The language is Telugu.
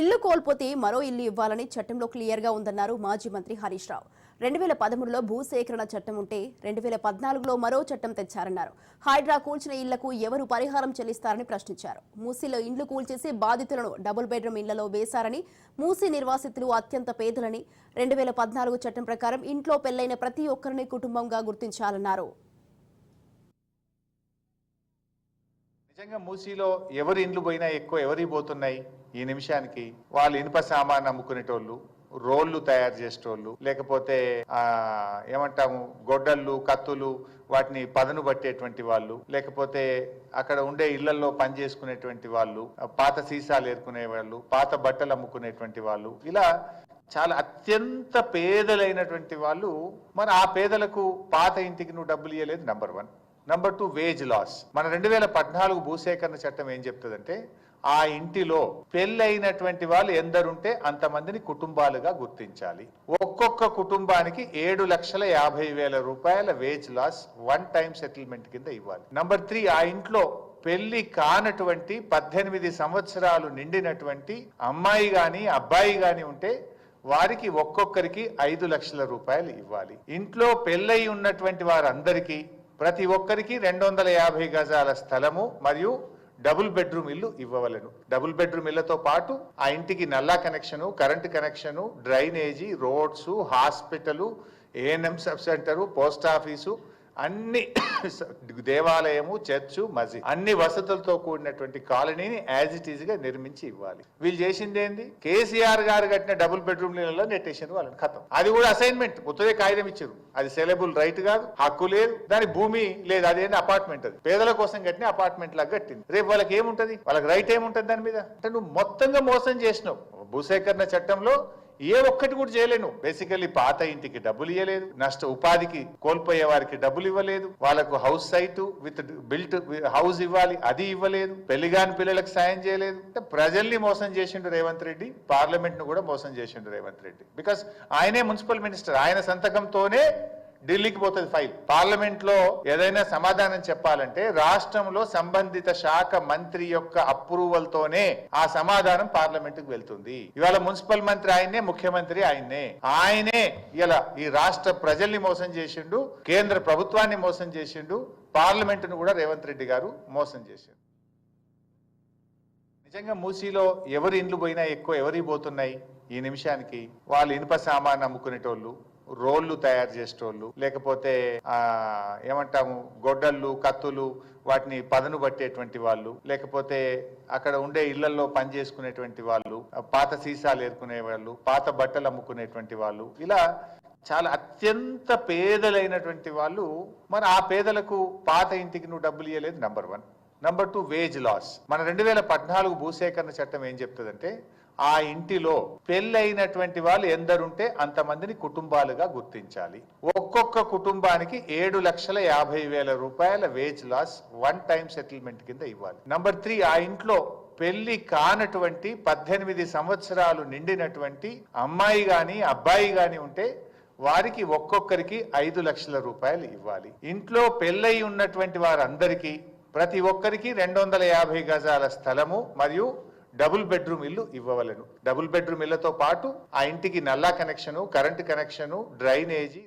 ఇల్లు కోల్పోతే మరో ఇల్లు ఇవ్వాలని చట్టంలో క్లియర్గా ఉందన్నారు మాజీ మంత్రి హరీష్ రావు. 2013లో భూసేకరణ చట్టం ఉంటే 2014లో మరో చట్టం తెచ్చారన్నారు. హైడ్రా కూల్చిన ఇళ్లకు ఎవరు పరిహారం చెల్లిస్తారని ప్రశ్నించారు. మూసీలో ఇండ్లు కూల్చేసి బాధితులను డబుల్ బెడ్రూమ్ ఇళ్లలో వేశారని, మూసీ నిర్వాసితులు అత్యంత పేదలని, 2014 చట్టం ప్రకారం ఇంట్లో పెళ్లైన ప్రతి ఒక్కరిని కుటుంబంగా గుర్తించాలన్నారు. నిజంగా మూసీలో ఎవరి ఇండ్లు పోయినా ఎక్కువ ఎవరి పోతున్నాయి ఈ నిమిషానికి? వాళ్ళు ఇనుప సామాన్ అమ్ముకునేటోళ్ళు, రోళ్లు తయారు చేసేటోళ్ళు, లేకపోతే ఏమంటాము గొడ్డళ్ళు, కత్తులు, వాటిని పదను పట్టేటువంటి వాళ్ళు, లేకపోతే అక్కడ ఉండే ఇళ్లలో పని చేసుకునేటువంటి వాళ్ళు, పాత సీసాలు ఏరుకునే వాళ్ళు, పాత బట్టలు అమ్ముకునేటువంటి వాళ్ళు, ఇలా చాలా అత్యంత పేదలైనటువంటి వాళ్ళు. మరి ఆ పేదలకు పాత ఇంటికి నువ్వు డబ్బులు ఇవ్వలేదు, నంబర్ 1. Number 2, veg loss. మన 2014 భూసేకరణ చట్టం ఏం చెప్తుందంటే, ఆ ఇంటిలో పెళ్ళైనటువంటి వాళ్ళు ఎందరుంటే అంతమందిని కుటుంబాలుగా గుర్తించాలి. ఒక్కొక్క కుటుంబానికి 7,50,000 రూపాయల వేజ్ లాస్ 1 టైం సెటిల్మెంట్ కింద ఇవ్వాలి. నంబర్ 3, ఆ ఇంట్లో పెళ్లి కానటువంటి 18 సంవత్సరాలు నిండినటువంటి అమ్మాయి గాని అబ్బాయి గాని ఉంటే వారికి ఒక్కొక్కరికి 5 లక్షల రూపాయలు ఇవ్వాలి. ఇంట్లో పెళ్ళై ఉన్నటువంటి వారందరికీ ప్రతి ఒక్కరికి 250 గజాల స్థలము మరియు డబుల్ బెడ్రూమ్ ఇల్లు ఇవ్వవలను. డబుల్ బెడ్రూమ్ ఇళ్లతో పాటు ఆ ఇంటికి నల్లా connection, current connection, drainage, roads, hospital, ANM sub centre, post office, అన్ని దేవాలయము, చర్చు, మసీద్, అన్ని వసతులతో కూడినటువంటి కాలనీని యాజ్ ఇట్ ఈజ్ గా నిర్మించి ఇవ్వాలి. వీళ్ళు చేసింది ఏంది? కేసీఆర్ గారు కట్టిన డబుల్ బెడ్రూమ్ ఇళ్లలో నెట్టేసారు వాళ్ళని, ఖతం. అది కూడా అసైన్మెంట్, ముత్తదే కాగితం ఇచ్చారు. అది సెలబుల్ రైట్ కాదు, హక్కు లేదు, దాని భూమి లేదు, అదేంటి అపార్ట్మెంట్. అది పేదల కోసం కట్టిన అపార్ట్మెంట్ లాగా కట్టింది. రేపు వాళ్ళకి ఏముంటది? వాళ్ళకి రైట్ ఏముంటది దాని మీద? అంటే నువ్వు మొత్తంగా మోసం చేసినావు. భూసేకరణ చట్టంలో ఏ ఒక్కటి కూడా చేయలేను. బేసికల్లీ పాత ఇంటికి డబ్బులు ఇవ్వలేదు, ఉపాధికి కోల్పోయే వారికి డబ్బులు ఇవ్వలేదు, వాళ్ళకు house site with built house ఇవ్వాలి, అది ఇవ్వలేదు, పెళ్లిగాని పిల్లలకు సాయం చేయలేదు. అంటే ప్రజల్ని మోసం చేసిండు రేవంత్ రెడ్డి, పార్లమెంట్ ను కూడా మోసం చేసిండు రేవంత్ రెడ్డి. బికాస్ ఆయనే మున్సిపల్ మినిస్టర్, ఆయన సంతకంతోనే ఢిల్లీకి పోతుంది ఫైల్. పార్లమెంట్ లో ఏదైనా సమాధానం చెప్పాలంటే రాష్ట్రంలో సంబంధిత శాఖ మంత్రి యొక్క అప్రూవల్ తోనే ఆ సమాధానం పార్లమెంట్ కు వెళ్తుంది. ఇవాళ మున్సిపల్ మంత్రి ఆయన్నే, ముఖ్యమంత్రి ఆయనే ఇలా ఈ రాష్ట్ర ప్రజల్ని మోసం చేసిండు, కేంద్ర ప్రభుత్వాన్ని మోసం చేసిండు, పార్లమెంట్ ను కూడా రేవంత్ రెడ్డి గారు మోసం చేసిండు. నిజంగా మూసీలో ఎవరి ఇండ్లు పోయినా ఎక్కువ ఎవరి పోతున్నాయి ఈ నిమిషానికి? వాళ్ళు ఇనుప సామాన్ అమ్ముకునేటోళ్ళు, రోళ్లు తయారు చేసేటోళ్ళు, లేకపోతే ఏమంటాము గొడ్డళ్ళు, కత్తులు, వాటిని పదను పట్టేటువంటి వాళ్ళు, లేకపోతే అక్కడ ఉండే ఇళ్లలో పని చేసుకునేటువంటి వాళ్ళు, పాత సీసాలు ఏరుకునే వాళ్ళు, పాత బట్టలు అమ్ముకునేటువంటి వాళ్ళు, ఇలా చాలా అత్యంత పేదలైనటువంటి వాళ్ళు. మరి ఆ పేదలకు పాత ఇంటికి నువ్వు డబ్బులు ఇవ్వలేదు, నంబర్ 1. Number 2, veg loss. మన 2014 భూసేకరణ చట్టం ఏం చెప్తుందంటే, ఆ ఇంటిలో పెళ్ళైనటువంటి వాళ్ళు ఎందరుంటే అంతమందిని కుటుంబాలుగా గుర్తించాలి. ఒక్కొక్క కుటుంబానికి 7,50,000 రూపాయల వేజ్ లాస్ 1 టైం సెటిల్మెంట్ కింద ఇవ్వాలి. నంబర్ 3, ఆ ఇంట్లో పెళ్లి కానటువంటి 18 సంవత్సరాలు నిండినటువంటి అమ్మాయి గాని అబ్బాయి గాని ఉంటే వారికి ఒక్కొక్కరికి 5 లక్షల రూపాయలు ఇవ్వాలి. ఇంట్లో పెళ్ళై ఉన్నటువంటి వారందరికీ ప్రతి ఒక్కరికి 250 గజాల స్థలము మరియు డబుల్ బెడ్రూమ్ ఇల్లు ఇవ్వవలను. డబుల్ బెడ్రూమ్ ఇళ్లతో పాటు ఆ ఇంటికి నల్లా కనెక్షను, కరెంటు కనెక్షను, డ్రైనేజీ,